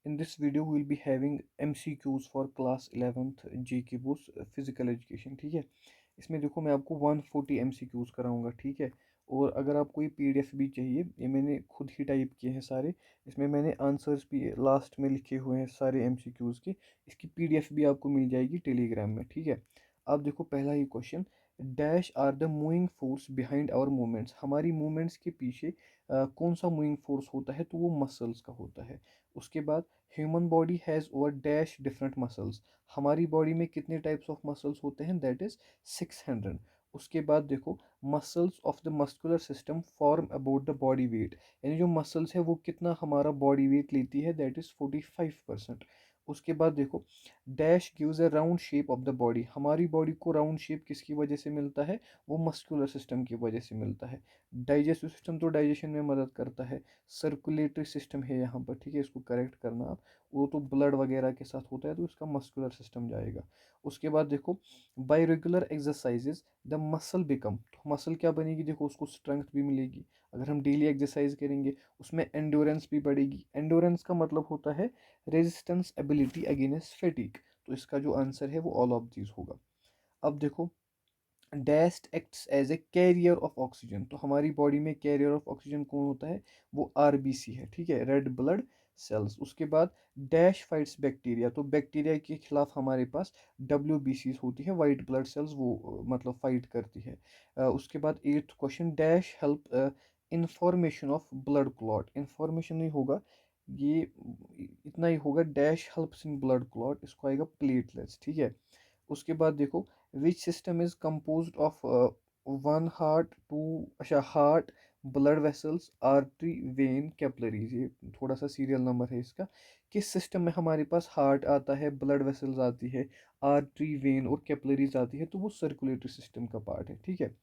In this video we will be having MCQs for class 11th GK boost physical education. ठीक है, इसमें देखो मैं आपको 140 MCQs कराऊंगा। ठीक है, और अगर आपको ये PDF भी चाहिए, ये मैंने खुद ही टाइप किए हैं सारे। इसमें मैंने आंसर्स भी लास्ट में लिखे हुए हैं सारे MCQs के। इसकी PDF भी आपको मिल जाएगी टेलीग्राम में। ठीक है, अब देखो पहला ही question, dash are the moving force behind our movements. हमारी मूवमेंट्स के पीछे कौन सा मूविंग फोर्स होता है, तो वो मसल्स का होता है। उसके बाद human body has over dash different muscles. हमारी बॉडी में कितने टाइप्स ऑफ मसल्स होते हैं, दैट इज 600। उसके बाद देखो, muscles of the muscular system form about the body weight. यानी जो मसल्स है वो कितना हमारा बॉडी वेट लेती है, दैट इज 45%। उसके बाद देखो, dash gives a round shape of the body. हमारी बॉडी को राउंड शेप किसकी वजह से मिलता है, वो मस्कुलर सिस्टम की वजह से मिलता है। डाइजेस्टिव सिस्टम तो डाइजेशन में मदद करता है। सर्कुलेटरी सिस्टम है यहाँ पर, ठीक है, इसको करेक्ट करना आप। वो तो ब्लड वगैरह के साथ होता है, तो इसका मस्कुलर सिस्टम जाएगा। उसके बाद देखो, bye regular exercises the muscle become. तो मसल क्या बनेगी, देखो उसको स्ट्रेंथ भी मिलेगी। अगर हम डेली एक्सरसाइज करेंगे उसमें एंडोरेंस भी बढ़ेगी। एंडोरेंस का मतलब होता है रेजिस्टेंस एबिलिटी अगेंस्ट फैटिग। तो इसका जो आंसर है वो ऑल ऑफ दीज होगा। अब देखो, that's acts as a carrier of oxygen. तो हमारी बॉडी में कैरियर ऑफ ऑक्सीजन कौन होता है, वो RBC है। ठीक है, रेड ब्लड सेल्स। उसके बाद डैश फाइट्स बैक्टीरिया। तो बैक्टीरिया के खिलाफ हमारे पास WBCs होती है, वाइट ब्लड सेल्स, वो मतलब फाइट करती है। उसके बाद eighth question, dash help information of blood clot. Information नहीं होगा, ये इतना ही होगा, dash helps in blood clot, इसको आएगा प्लेटलेट्स। ठीक है, उसके बाद देखो, which system is composed of one heart two, अच्छा, heart, blood vessels, artery, vein, capillaries. ये थोड़ा सा सीरियल नंबर है इसका। किस सिस्टम में हमारे पास हार्ट आता है, ब्लड वेसल्स आती है, आर्टरी, वेन और कैपिलरीज आती है, तो वो सर्कुलेटरी सिस्टम का पार्ट है। ठीक है,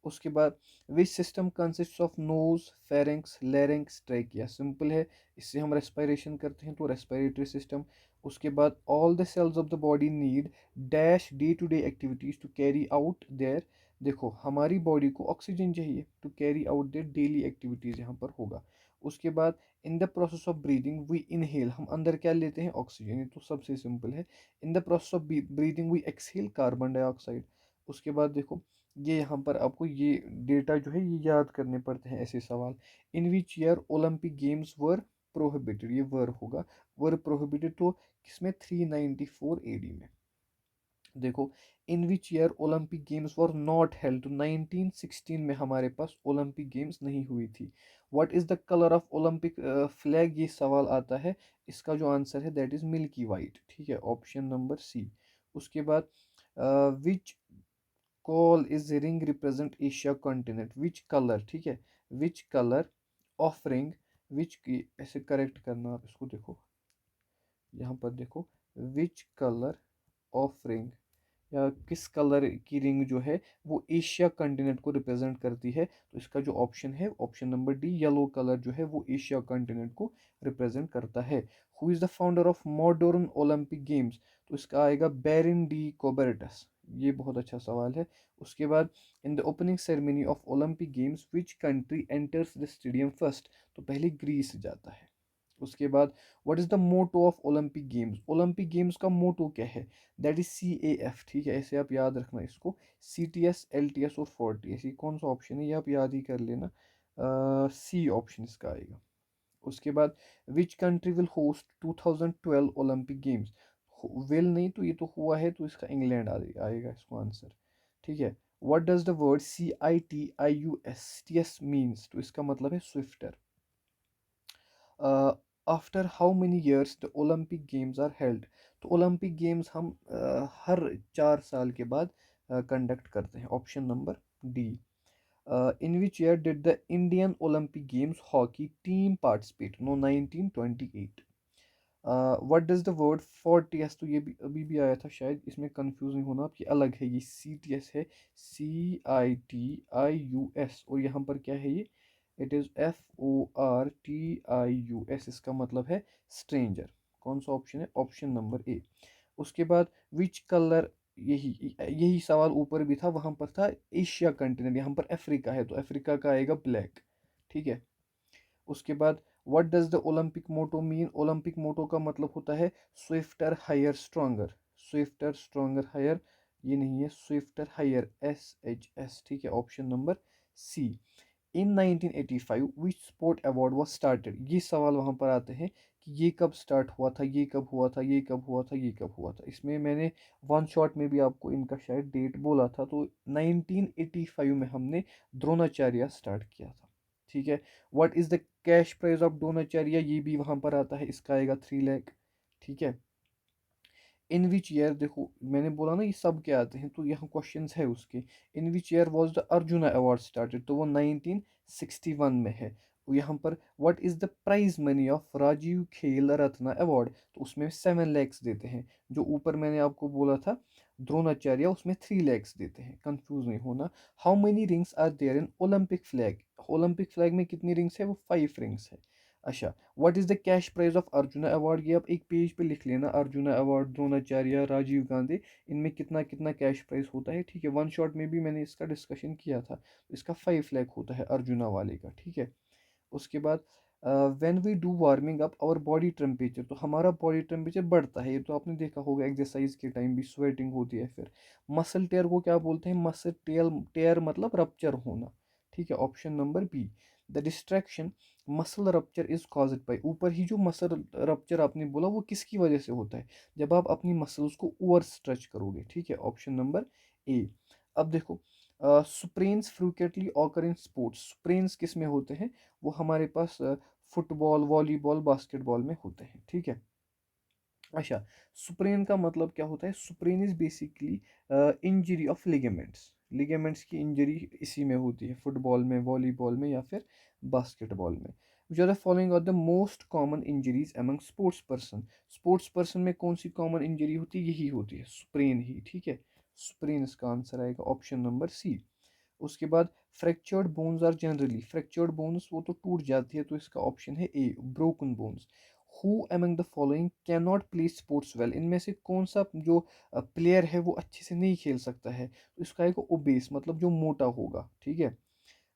उसके बाद which system consist of nose, pharynx, larynx, trachea. Simple है, इससे हम रेस्पिरेशन करते हैं, तो रेस्पिरेटरी सिस्टम। उसके बाद all the cells of the body need dash day to day activities to carry out there. देखो हमारी बॉडी को ऑक्सीजन चाहिए to carry out their daily activities, यहाँ पर होगा। उसके बाद in the process of breathing we inhale. हम अंदर क्या लेते हैं, ऑक्सीजन, ये तो सबसे सिंपल है। In the process of breathing we exhale carbon dioxide. उसके बाद देखो, ये यहाँ पर आपको ये डेटा जो है ये याद करने पड़ते हैं ऐसे सवाल। In which year Olympic games were prohibited, ये वर होगा, वर प्रोहिबिटेड तो किसमें, 394 AD में। देखो, in which year Olympic games were not held, तो 1916 में हमारे पास ओलंपिक गेम्स नहीं हुई थी। What is the colour of Olympic flag, ये सवाल आता है। इसका जो आंसर है दैट इज मिल्की वाइट। ठीक है, ऑप्शन नंबर C। उसके बाद which call is ring represent Asia continent, which colour. ठीक है, विच कलर ऑफ रिंग, विच की ऐसे करेक्ट करना आप इसको। देखो यहाँ पर देखो, विच कलर ऑफ रिंग, या किस कलर की रिंग जो है वो एशिया कंटिनेंट को रिप्रेजेंट करती है, तो इसका जो ऑप्शन है option number D, yellow colour जो है वो एशिया कंटिनेंट को रिप्रेजेंट करता है। Who is the founder of modern Olympic games, तो इसका आएगा बेरिन डी कोबर्टस। ये बहुत अच्छा सवाल है। उसके बाद in the opening ceremony of Olympic games which country enters the stadium first, तो पहले ग्रीस जाता है। उसके बाद what is the motto of Olympic games, Olympic games का मोटो क्या है, दैट इज CAF। ठीक है, ऐसे आप याद रखना इसको, CTS, LTS और 40, ये कौन सा ऑप्शन है ये आप याद ही कर लेना। C ऑप्शन इसका आएगा। उसके बाद which country will host 2012 Olympic games, will नहीं, तो ये तो हुआ है, तो इसका इंग्लैंड आएगा इसको आंसर। ठीक है, what does the word CITIUSTS means, तो इसका मतलब है swifter. After how many years the Olympic games are held, तो ओलंपिक गेम्स हम हर 4 साल के बाद कंडक्ट करते हैं, option number D। In which year did the Indian Olympic games hockey team participate, no 1928। What does the word 40S, तो ये भी अभी भी आया था शायद, इसमें कंफ्यूज नहीं होना आप, ये अलग है, ये CTS है, CITIUS, और यहाँ पर क्या है ये, इट इज FORTIUS, इसका मतलब है स्ट्रेंजर। कौन सा ऑप्शन है, ऑप्शन नंबर A। उसके बाद विच कलर, यही यही सवाल ऊपर भी था, वहां पर था एशिया कंटिनेंट, यहाँ पर अफ्रीका है, तो अफ्रीका का आएगा ब्लैक। ठीक है, उसके बाद what does the Olympic motto mean? Olympic motto का मतलब होता है swifter higher stronger, swifter stronger higher, ये नहीं है, स्विफ्टर हायर, SHS, ठीक है, option number C. In 1985 which sport award was started? ये सवाल वहां पर आते हैं कि ये कब स्टार्ट हुआ था, ये कब हुआ था, ये कब हुआ था, ये कब हुआ था। इसमें मैंने वन शॉट में भी आपको इनका शायद डेट बोला था, तो 1985 में हमने द्रोणाचार्य स्टार्ट किया था, ठीक है। What is the cash prize of Dronacharya? ये भी वहां पर आता है, इसका आएगा 3 लाख, ठीक है। इन विच ईयर, देखो मैंने बोला ना ये सब क्या आते हैं, तो यहाँ क्वेश्चंस है उसके। In which year was the Arjuna award started? तो वो 1961 में है। तो यहाँ पर what is the prize money of Rajiv Khel Ratna award? तो उसमें 7 lakhs देते हैं। जो ऊपर मैंने आपको बोला था द्रोणाचार्य, उसमें 3 lakhs देते हैं, कंफ्यूज नहीं होना। How many rings are there in Olympic flag? Olympic flag में कितनी रिंग्स है? वो 5 रिंग्स है। अच्छा, what is the cash prize of Arjuna award? ये आप एक पेज पे लिख लेना, अर्जुना अवार्ड, द्रोणाचार्य, राजीव गांधी, इनमें कितना कितना कैश प्राइस होता है, ठीक है। वन शॉट में भी मैंने इसका डिस्कशन किया था। इसका 5 लाख होता है अर्जुना वाले का, ठीक है। उसके बाद when we do warming up our body temperature, तो हमारा बॉडी टेम्परेचर बढ़ता है, ये तो आपने देखा होगा, एक्सरसाइज के टाइम भी स्वेटिंग होती है। फिर मसल टेयर को क्या बोलते हैं? मसल टेयर, टेयर मतलब रप्चर होना, ठीक है, option number B. The distraction muscle rupture is caused by, ऊपर ही जो मसल रप्चर आपने बोला वो किसकी वजह से होता है? जब आप अपनी मसल्स को ओवर स्ट्रेच करोगे, ठीक है, ऑप्शन नंबर ए। अब देखो, सुप्रेन्स फ्रीक्वेंटली ऑकर इन स्पोर्ट्स, सुप्रेन्स किस में होते हैं? वो हमारे पास फुटबॉल, वॉलीबॉल, बास्केटबॉल में होते हैं, ठीक है। अच्छा, सुप्रेन का मतलब क्या होता है? Sprain is basically injury of ligaments, ligaments की इंजरी इसी में होती है, फुटबॉल में, वॉलीबॉल में या फिर बास्केटबॉल में। Which are the following are the most common injuries among sports person? Sports person में कौन सी कॉमन इंजरी होती है? यही होती है, सुप्रेन ही, ठीक है। सुप्रेन इसका आंसर आएगा, ऑप्शन नंबर सी। उसके बाद fractured bones are generally, fractured bones वो तो टूट जाती है, तो इसका ऑप्शन है A, broken bones. Who among the following can not play sports well? इनमें से कौन सा जो प्लेयर है वो अच्छे से नहीं खेल सकता है? तो इसका एक ओबेस, मतलब जो मोटा होगा, ठीक है।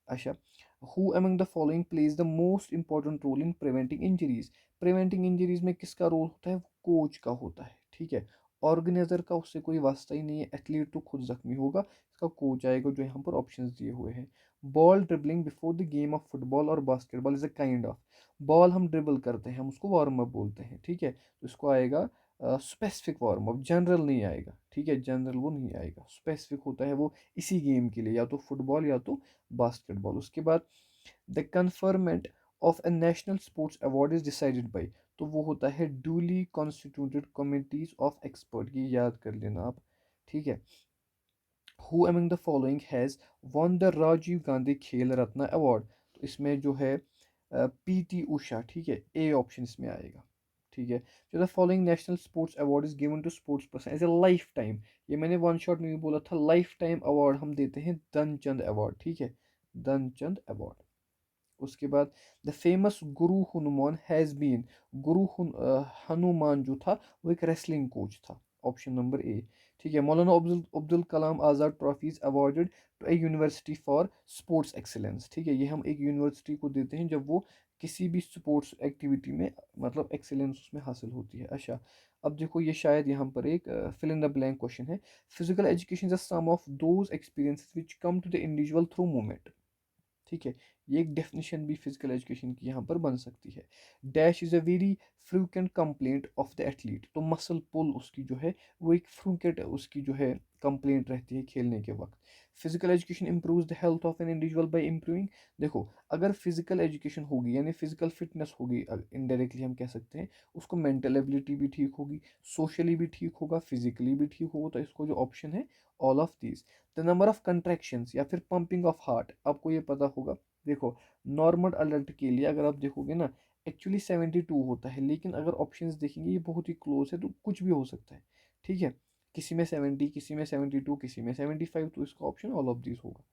अच्छा, who among the following plays the most important role in preventing injuries? Preventing injuries में किसका रोल होता है? वो कोच का होता है, ठीक है। ऑर्गेनाइजर का उससे कोई वास्ता ही नहीं है, एथलीट तो खुद जख्मी होगा, इसका कोच आएगा, जो यहाँ पर ऑप्शंस दिए हुए हैं। Ball dribbling before the game of football और basketball is a kind of, ball हम ड्रिबल करते हैं, हम उसको वार्म अप बोलते हैं, ठीक है। तो इसको आएगा स्पेसिफिक वार्म अप, जनरल नहीं आएगा, ठीक है, जनरल वो नहीं आएगा, स्पेसिफिक होता है वो इसी गेम के लिए, या तो फुटबॉल या तो बास्केटबॉल। उसके बाद the conferment of a national sports award is decided by, तो वो होता है duly constituted committees of expert, ये याद कर लेना आप, ठीक है। Who among the following has won the Rajiv Gandhi Khel Ratna award? तो इसमें जो है PT उषा, ठीक है, ए ऑप्शन इसमें आएगा, ठीक है। जो the following national sports award is given to sports person as a lifetime, ये मैंने वन शॉट में भी बोला था, लाइफ टाइम अवार्ड हम देते हैं धनचंद अवार्ड, ठीक है, धनचंद अवार्ड। उसके बाद the famous Guru Hanuman has been, Hanuman जो था वो एक रेसलिंग कोच था, ऑप्शन नंबर ए, ठीक है। Maulana Abdul Abdul Kalam Azad trophies awarded to a university for sports excellence, ठीक है, ये हम एक यूनिवर्सिटी को देते हैं जब वो किसी भी स्पोर्ट्स एक्टिविटी में, मतलब एक्सीलेंस उसमें हासिल होती है। अच्छा, अब देखो ये शायद यहाँ पर एक fill in the blank question है। Physical education is the sum of those experiences which come to the individual through movement, ठीक है। ये एक डेफिनेशन भी फिजिकल एजुकेशन की यहाँ पर बन सकती है। Dash is a very frequent complaint of the athlete, तो मसल पुल उसकी जो है वो एक फ्रिक्वेंट उसकी जो है कंप्लेंट रहती है खेलने के वक्त। Physical education improves the health of an individual bye improving, देखो अगर फिजिकल एजुकेशन होगी यानी फिजिकल फिटनेस होगी, इनडायरेक्टली हम कह सकते हैं उसको मेंटल एबिलिटी भी ठीक होगी, सोशली भी ठीक होगा, फिजिकली भी ठीक होगा, तो इसको जो ऑप्शन है all of these. The number of contractions या फिर पंपिंग ऑफ हार्ट, आपको ये पता होगा, देखो नॉर्मल अडल्ट के लिए अगर आप देखोगे ना, एक्चुअली 72 होता है, लेकिन अगर ऑप्शंस देखेंगे ये बहुत ही क्लोज है, तो कुछ भी हो सकता है, ठीक है। किसी में 70, किसी में 72, किसी में 75, तो इसका ऑप्शन ऑल ऑफ दिस होगा।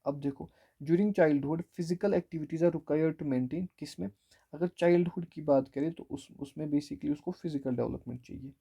अब देखो, during childhood physical activities are required to maintain, किसमें? अगर चाइल्डहुड की बात करें तो उसमें बेसिकली उसको फिजिकल डेवलपमेंट चाहिए।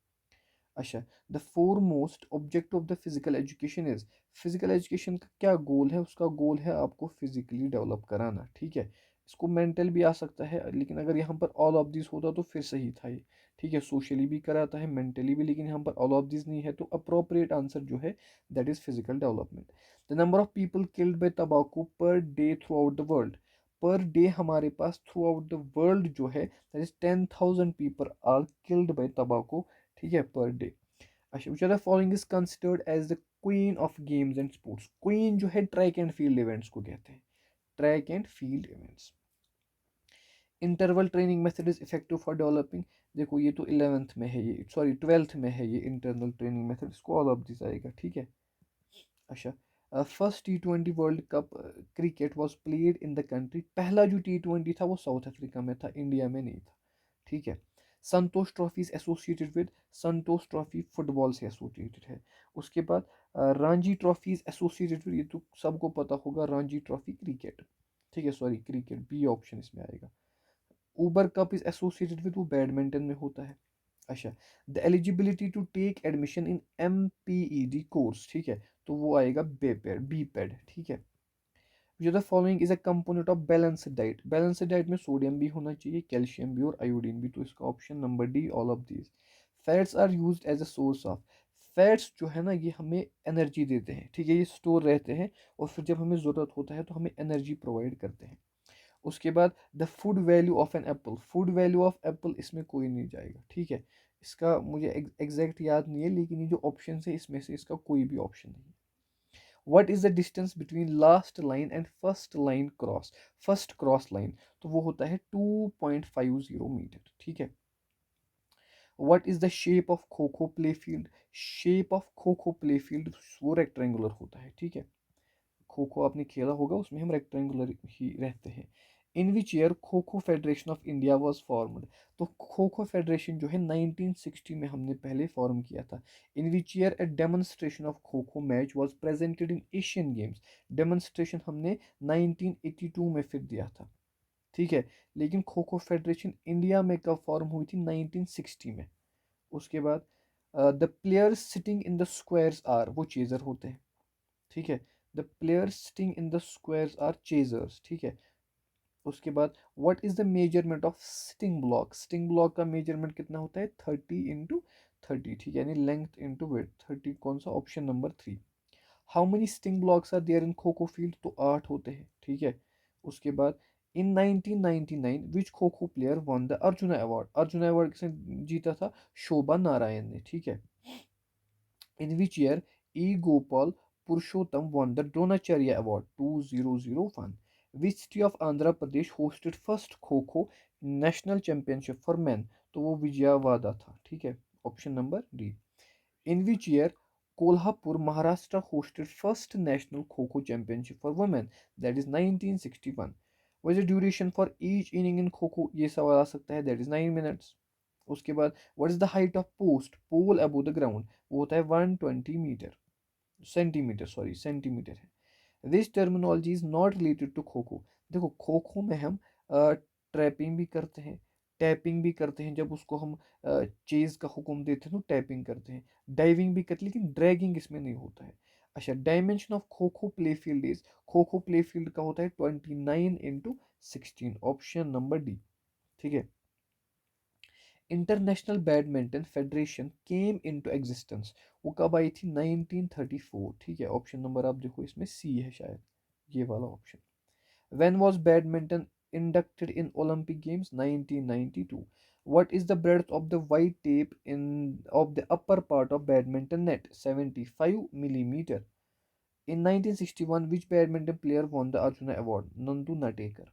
अच्छा, the four most object of the physical education is, physical education का क्या गोल है? उसका गोल है आपको फिजिकली डेवलप कराना, ठीक है। इसको मेंटल भी आ सकता है, लेकिन अगर यहाँ पर ऑल ऑफ दिस होता तो फिर सही था ये। ठीक है, सोशली भी कराता है, मेंटली भी, लेकिन यहाँ पर ऑल ऑफ दिस नहीं है, तो अप्रोप्रिएट आंसर जो है that is physical development. The number of people killed by तंबाकू per day throughout the world, per day हमारे पास थ्रू आउट द वर्ल्ड जो है that is 10,000 people are killed by तंबाकू, ठीक है, पर डे। अच्छा, which of the following is considered as the queen of games and sports? Queen जो है ट्रैक एंड फील्ड इवेंट्स को कहते हैं, track and field events. Interval training method is effective for developing, देखो ये तो 11th में है, ये सॉरी 12th में है ये इंटरनल ट्रेनिंग मेथड, इसको ऑल ऑफ दिस आएगा, ठीक है। अच्छा, first T20 world cup cricket was played in the country, पहला जो T20 था वो साउथ अफ्रीका में था, इंडिया में नहीं था, ठीक है। Santosh trophy is associated with, Santosh trophy football से एसोसिएटेड है। उसके बाद Ranji trophy is associated with, ये तो सबको पता होगा, रणजी ट्रॉफी क्रिकेट, ठीक है, सॉरी क्रिकेट, बी ऑप्शन इसमें आएगा। Uber cup is associated with, वो बैडमिंटन में होता है। अच्छा, the eligibility to take admission in MPED course, ठीक है, तो वो आएगा बेपेड, बी पैड, ठीक है। जो the following is a component of balanced diet, balanced diet में सोडियम भी होना चाहिए, कैल्शियम भी और आयोडीन भी, तो इसका option number D all of these. Fats are used as a source of, fats जो है ना ये हमें एनर्जी देते हैं, ठीक है, ये स्टोर रहते हैं और फिर जब हमें ज़रूरत होता है तो हमें एनर्जी प्रोवाइड करते हैं। उसके बाद the food value of an apple, food value of apple इसमें कोई नहीं जाएगा, ठीक है, इसका मुझे एग्जैक्ट याद नहीं है, लेकिन ये जो ऑप्शन है इसमें से इसका कोई भी ऑप्शन नहीं है। What is the distance between last line and first line cross, first cross line, तो वो होता है 2.50 मीटर, ठीक है। What is the shape of kho खो play field, shape of kho खो प्ले फील्ड वो रेक्टेंगुलर होता है, ठीक है, खो खो आपने खेला होगा उसमें हम रेक्टेंगुलर ही रहते हैं। इन which year kho kho federation of India was formed, तो खो खो फेडरेशन जो है 1960 में हमने पहले फॉर्म किया था। In which year a demonstration of kho kho match was presented in Asian games, demonstration हमने 1982 में फिर दिया था, ठीक है। लेकिन खो खो फेडरेशन इंडिया में कब फॉर्म हुई थी, 1960 में। उसके बाद the players sitting in the squares are, वो चेजर होते हैं, ठीक है, the players sitting in the squares are chasers, ठीक है। उसके बाद what is the measurement of sitting block, sitting block का मेजरमेंट कितना होता है 30 × 30, ठीक है, यानी लेंथ इंटू विड्थ, 30 कौन सा, option number 3। How many sitting blocks are there in Kho Kho field, तो 8 होते हैं, ठीक है। उसके बाद इन 1999 विच kho kho player won the Arjuna award, arjuna award किसने जीता था, शोभा नारायण ने, ठीक है। In which year E. Gopal Purushottam won the Dronacharya Award 2001? Which city of Andhra Pradesh hosted first Kho-Kho National Championship for Men? तो वो विजयवाड़ा था, ठीक है, option number D. In which year Kolhapur Maharashtra hosted first national Kho-Kho championship for women? That is 1961. What is the duration for each inning in Kho-Kho? ये सवाल आ सकता है, that is 9 minutes. उसके बाद what is the height of post pole above the ground, वो होता है 120 meter, centimeter, sorry centimeter है। This terminology is not related to Kho Kho, देखो खो खो में हम ट्रैपिंग भी करते हैं, टैपिंग भी करते हैं, जब उसको हम चेज का हुक्म देते हैं तो टैपिंग करते हैं, डाइविंग भी करते हैं, लेकिन ड्रैगिंग इसमें नहीं होता है। अच्छा, डायमेंशन ऑफ खो खो play field is, kho kho play field का होता है 29 × 16, ऑप्शन नंबर डी, ठीक है। International badminton federation came into existence, वो कब आई थी 1934, ठीक है, ऑप्शन नंबर आप देखो इसमें सी है शायद, ये वाला option. When was badminton inducted in Olympic Games 1992? What is the breadth of the white tape in of the upper part of badminton net? 75 millimeter. In 1961, which badminton player won the Arjuna Award? Nandu Natekar.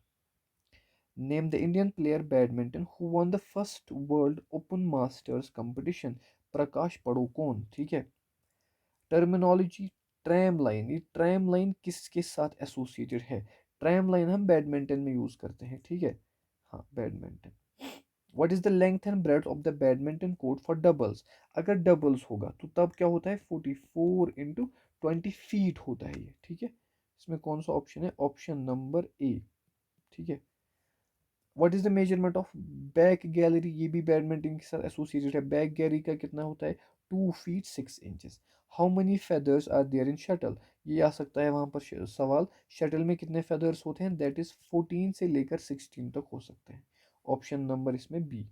Name the Indian player badminton who won the first World Open Masters competition. प्रकाश पड़ुकोन, ठीक है। Terminology tram line, ये tram line किसके साथ associated है, tram line हम badminton में use करते हैं, ठीक है, हाँ badminton. What is the length and breadth of the badminton court for doubles, अगर डबल्स होगा तो तब क्या होता है 44 × 20 फीट होता है ये, ठीक है। इसमें कौन सा ऑप्शन है, ऑप्शन नंबर ए, ठीक है। What is the measurement of back gallery, ये भी बैडमिंटन के साथ एसोसिएटेड है, बैक गैलरी का कितना होता है 2 feet 6 inches. How many feathers are there in shuttle? ये आ सकता है वहाँ पर सवाल, शटल में कितने फेदर्स होते हैं, दैट इज 14 से लेकर 16 तक हो सकते हैं। ऑप्शन नंबर इसमें B.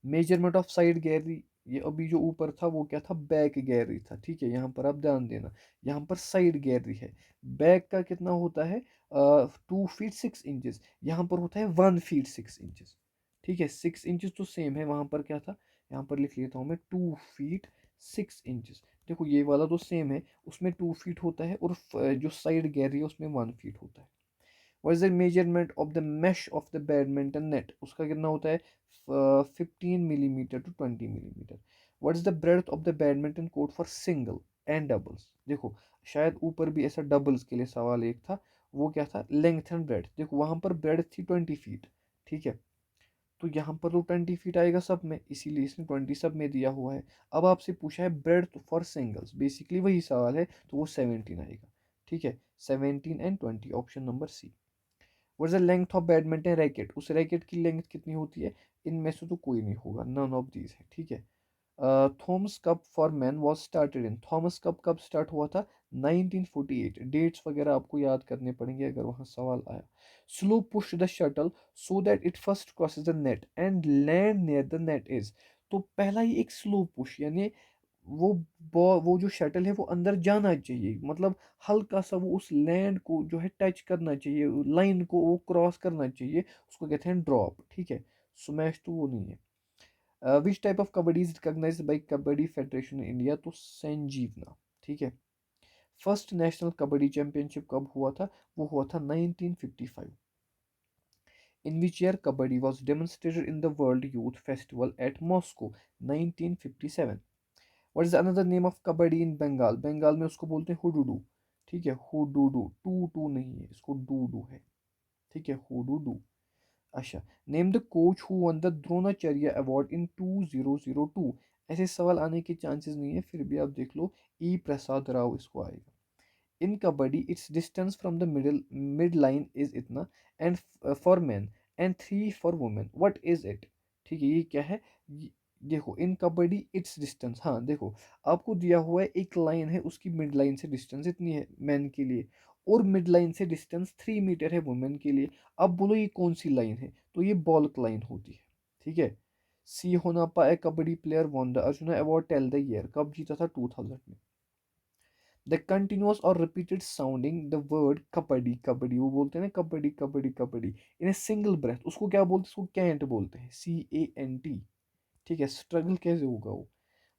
Measurement of side gallery, ये अभी जो ऊपर था वो क्या था, बैक गैलरी था, ठीक है, यहाँ पर आप ध्यान देना, यहाँ पर साइड गैलरी है। बैक का कितना होता है, 2 feet 6 inches, यहाँ पर होता है 1 feet 6 inches। ठीक है, 6 इंचेस तो सेम है, वहाँ पर क्या था, यहाँ पर लिख लेता हूँ मैं 2 feet 6 inches। देखो ये वाला तो सेम है, उसमें 2 फीट होता है, और जो साइड गैलरी है उसमें 1 फीट होता है। What is the measurement of the mesh of the badminton net, उसका कितना होता है, 15 millimeter to 20 millimeter. What is the breadth of the badminton court for single and doubles? देखो शायद ऊपर भी ऐसा डबल्स के लिए सवाल एक था, वो क्या था, लेंथ एंड ब्रेड्थ। देखो वहां पर ब्रेड्थ थी 20 फीट, ठीक है, तो यहाँ पर तो 20 फीट आएगा सब में, इसीलिए इसने 20 सब में दिया हुआ है। अब आपसे पूछा है ब्रेड्थ फॉर सिंगल्स, बेसिकली वही सवाल है, तो वो 17 आएगा, ठीक है, 17 and 20, option number C. What is the length of badminton racket, उस रैकेट की लेंथ कितनी होती है, इनमें से तो कोई नहीं होगा, नन ऑफ दीज है, ठीक है। Thomas cup for man was started in, Thomas cup कब स्टार्ट हुआ था, 1948। डेट्स वगैरह आपको याद करने पड़ेंगे अगर वहाँ सवाल आया। Slow push the shuttle so that it first crosses the net and land near the net is, तो पहला ही एक स्लो पुश, यानी वो वो जो शटल है वो अंदर जाना चाहिए, मतलब हल्का सा वो उस लैंड को जो है टच करना चाहिए, लाइन को वो क्रॉस करना चाहिए, उसको कहते हैं ड्रॉप, ठीक है, स्मैश तो वो नहीं है। Which type of kabaddi is recognized by kabaddi federation in India, तो संजीवना, ठीक है। फर्स्ट नेशनल कबड्डी चैंपियनशिप कब हुआ था, वो हुआ था 1955। In which year kabaddi was demonstrated in the world youth festival at Moscow, 1957। What is another name of kabaddi in Bengal, Bengal में उसको बोलते हैं हुडुडू, ठीक है, हुडुडू, टू टू नहीं है, इसको डू है, ठीक है, हुडुडू। अच्छा, name the coach who one the Dronacharya award in 2002, ऐसे सवाल आने के चांसेस नहीं है, फिर भी आप देख लो, ई प्रसाद राव इसको आएगा। In kabaddi its distance from the mid line is इतना, and for man and 3 for women, what is it, ठीक है, ये क्या है, देखो इन कबड्डी इट्स डिस्टेंस, हाँ देखो आपको दिया हुआ है एक लाइन है, उसकी मिड लाइन से डिस्टेंस इतनी है मैन के लिए, और मिड लाइन से डिस्टेंस 3 मीटर है वुमेन के लिए। अब बोलो ये कौन सी लाइन है, तो ये बॉल्क लाइन होती है, ठीक है। C Honnappa a kabaddi player won the Arjuna award, tell the year, कब जीता था, 2000 में। द कंटिन्यूस और repeated sounding the word kabaddi, kabaddi वो बोलते हैं ना, kabaddi kabaddi kabaddi, in a single breath, उसको क्या बोलते हैं, उसको कैंट बोलते हैं, CANT, ठीक है, स्ट्रगल कैसे होगा वो।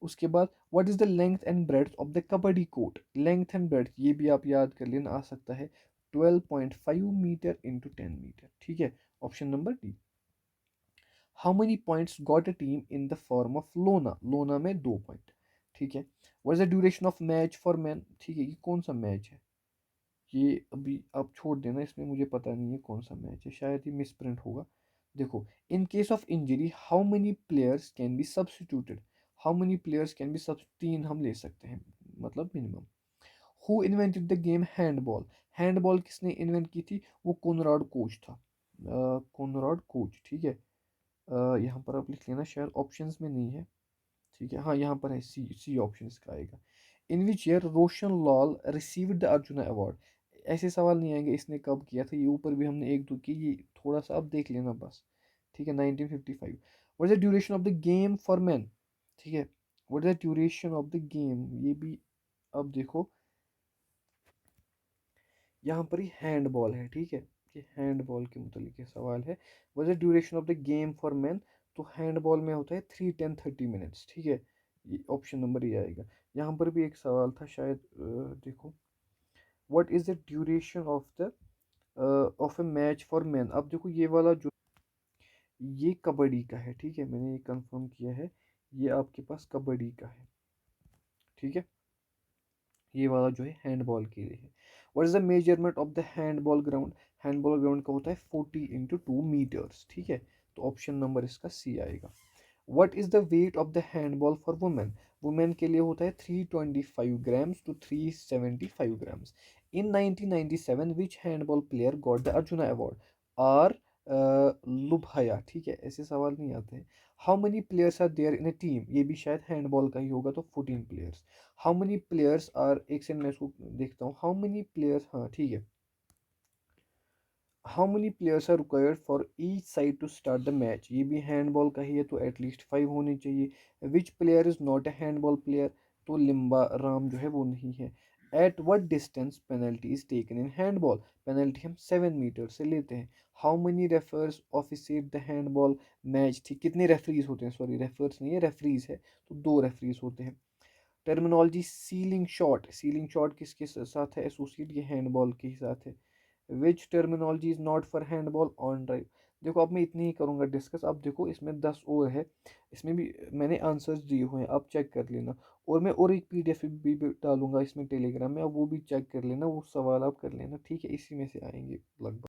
उसके बाद what is the length and breadth of the kabaddi court, length and breadth ये भी आप याद कर लेना, आ सकता है 12.5 मीटर इंटू 10 मीटर, ठीक है, option number D. How many points got a team in the form of लोना, लोना में 2 पॉइंट, ठीक है। What is the duration of match for man, ठीक है, ये कौन सा मैच है, ये अभी आप छोड़ देना, इसमें मुझे पता नहीं है कौन सा मैच है, शायद ये मिस प्रिंट होगा। देखो, in case of injury how many players can be substituted, how many players can be सब, 3 हम ले सकते हैं, मतलब minimum. Who invented the game handball, handball किसने इन्वेंट की थी, वो कोनराड कोच था, कोनराड कोच, ठीक है। यहाँ पर आप लिख लेना, शायद ऑप्शंस में नहीं है, ठीक है, हाँ यहाँ पर है, सी सी ऑप्शन इसका आएगा। In which year Roshan Lal received the Arjuna award, ऐसे सवाल नहीं आएंगे इसने कब किया था, ये ऊपर भी हमने एक दो की, ये थोड़ा सा आप देख लेना बस, ठीक है, 1955। What is the duration of the game for man, ठीक है, what is the duration of the game, ये भी अब देखो, यहाँ पर ही हैंड बॉल है, ठीक है, ये हैंड बॉल के मुतालिक ये सवाल है। What is the duration of the game for man, तो हैंड बॉल में होता है 3 10 30 मिनट्स, ठीक है, ये ऑप्शन नंबर ही आएगा। यहाँ पर भी एक सवाल था शायद, देखो, what is the duration of A match for man, अब देखो ये वाला जो, ये कबड्डी का है, ठीक है, मैंने ये कंफर्म किया है, ये आपके पास कबड्डी का है, ठीक है, ये वाला जो है हैंडबॉल के लिए है। What is the measurement of the handball ground, handball ground का होता है 40 × 2 मीटर्स, ठीक है, तो ऑप्शन नंबर इसका सी आएगा। What is the weight of the handball for women, women के लिए होता है 325 grams to 375 grams. In 1997 which handball player got the Arjuna award, R Lubhaya, ठीक है, ऐसे सवाल नहीं आते हैं। How many players are there in a team, ये भी शायद हैंडबॉल का ही होगा, तो 14 players. How many players are, एक सेकंड मैं इसको देखता हूँ, हाउ मनी प्लेयर्स, हाँ ठीक है, how many players are required for each side to start the match, ये भी हैंडबॉल का ही है, तो एटलीस्ट 5 होने चाहिए। Which player is not a handball player, तो लिम्बा राम जो है वो नहीं है। At what distance penalty is taken in handball, penalty हम 7 मीटर से लेते हैं। How many referees officiate the handball match, ठीक, कितने रेफरीज होते हैं, सॉरी रेफर्स नहीं है, रेफरीज है, तो 2 रेफरीज होते हैं। Terminology ceiling shot, ceiling shot किसके साथ है एसोसिएट, ये हैंडबॉल के ही साथ है। Which terminology is not for handball on drive, देखो अब मैं इतनी ही करूंगा डिस्कस, अब देखो इसमें 10 और है, इसमें भी मैंने आंसर्स दिए हुए हैं, आप चेक कर लेना। और मैं और एक पीडीएफ भी डालूंगा इसमें टेलीग्राम में, अब वो भी चेक कर लेना, वो सवाल आप कर लेना, ठीक है, इसी में से आएंगे लगभग।